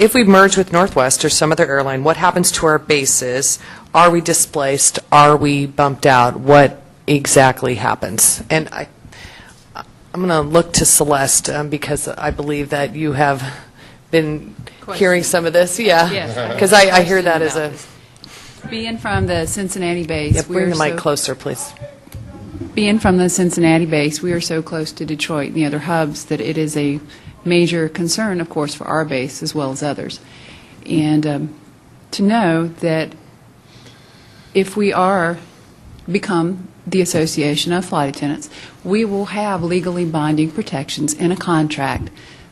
if we merge with Northwest or some other airline, what happens to our bases? Are we displaced? Are we bumped out? What exactly happens? And I'm going to look to Celeste because I believe that you have been hearing some of this. Yeah, because I hear that as a... Being from the Cincinnati base, Yeah, bring the mic closer, please. Being from the Cincinnati base, we are so close to Detroit and the other hubs that it is a major concern, of course, for our base as well as others. And to know that if we become the Association of Flight Attendants, we will have legally binding protections in a contract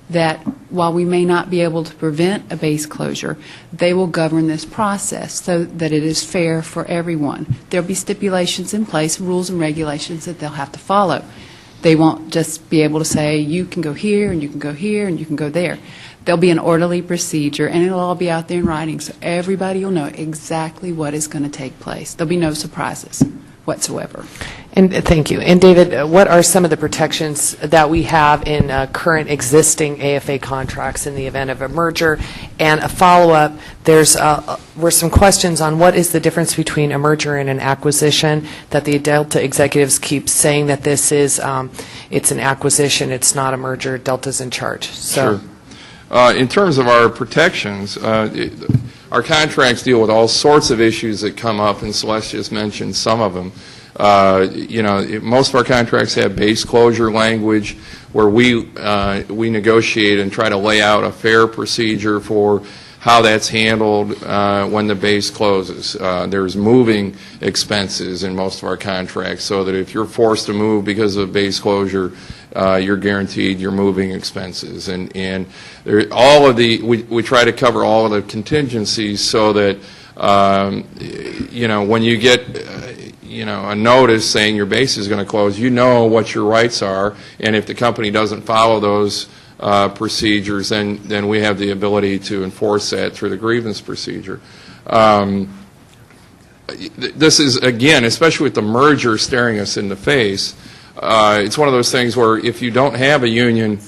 that while we may not be able to prevent a base closure, they will govern this process so that it is fair for everyone. There will be stipulations in place, rules and regulations that they'll have to follow. They won't just be able to say, you can go here, and you can go here, and you can go there. There'll be an orderly procedure, and it'll all be out there in writing, so everybody will know exactly what is going to take place. There'll be no surprises whatsoever. And thank you. And David, what are some of the protections that we have in current existing AFA contracts in the event of a merger? And a follow-up, were some questions on what is the difference between a merger and an acquisition, that the Delta executives keep saying that this is, it's an acquisition, it's not a merger, Delta's in charge. So. Sure. In terms of our protections, our contracts deal with all sorts of issues that come up, and Celeste just mentioned some of them. Most of our contracts have base closure language where we negotiate and try to lay out a fair procedure for how that's handled when the base closes. There's moving expenses in most of our contracts, so that if you're forced to move because of base closure, you're guaranteed your moving expenses. And all of we try to cover all of the contingencies so that when you get a notice saying your base is going to close, you know what your rights are, and if the company doesn't follow those procedures, then we have the ability to enforce that through the grievance procedure. This is, again, especially with the merger staring us in the face, it's one of those things where if you don't have a union,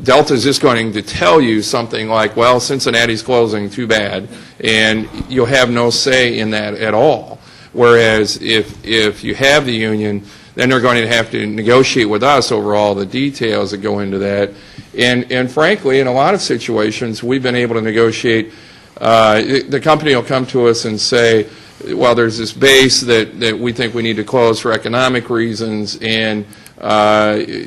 Delta is just going to tell you something like, well, Cincinnati's closing, too bad, and you'll have no say in that at all. Whereas if you have the union, then they're going to have to negotiate with us over all the details that go into that. And frankly, in a lot of situations, we've been able to negotiate. The company will come to us and say, well, there's this base that we think we need to close for economic reasons, and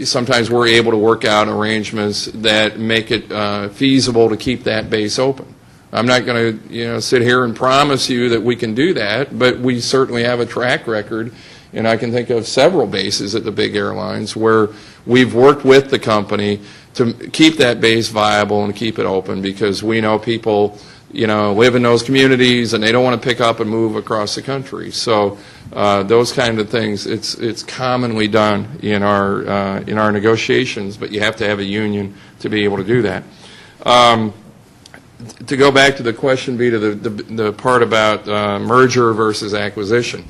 sometimes we're able to work out arrangements that make it feasible to keep that base open. I'm not going to sit here and promise you that we can do that, but we certainly have a track record, and I can think of several bases at the big airlines where we've worked with the company to keep that base viable and keep it open, because we know people live in those communities and they don't want to pick up and move across the country. So those kind of things, it's commonly done in our negotiations, but you have to have a union to be able to do that. To go back to the question, Vita, the part about merger versus acquisition,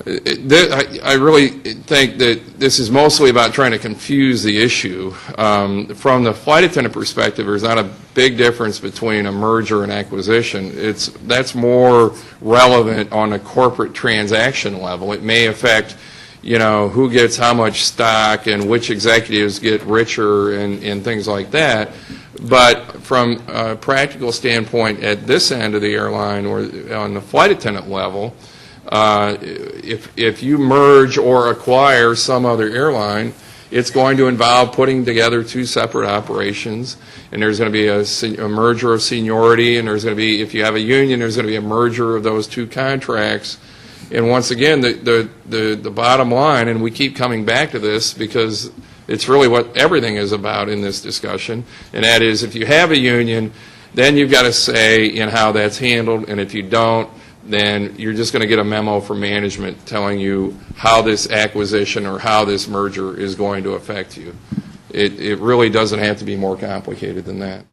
I really think that this is mostly about trying to confuse the issue. From the flight attendant perspective, there's not a big difference between a merger and acquisition. That's more relevant on a corporate transaction level. It may affect who gets how much stock and which executives get richer and things like that. But from a practical standpoint at this end of the airline, or on the flight attendant level, if you merge or acquire some other airline, it's going to involve putting together two separate operations, and there's going to be a merger of seniority, and there's going to be, if you have a union, there's going to be a merger of those two contracts. And once again, the bottom line, and we keep coming back to this because it's really what everything is about in this discussion, and that is, if you have a union, then you've got to say in how that's handled, and if you don't, then you're just going to get a memo from management telling you how this acquisition or how this merger is going to affect you. It really doesn't have to be more complicated than that.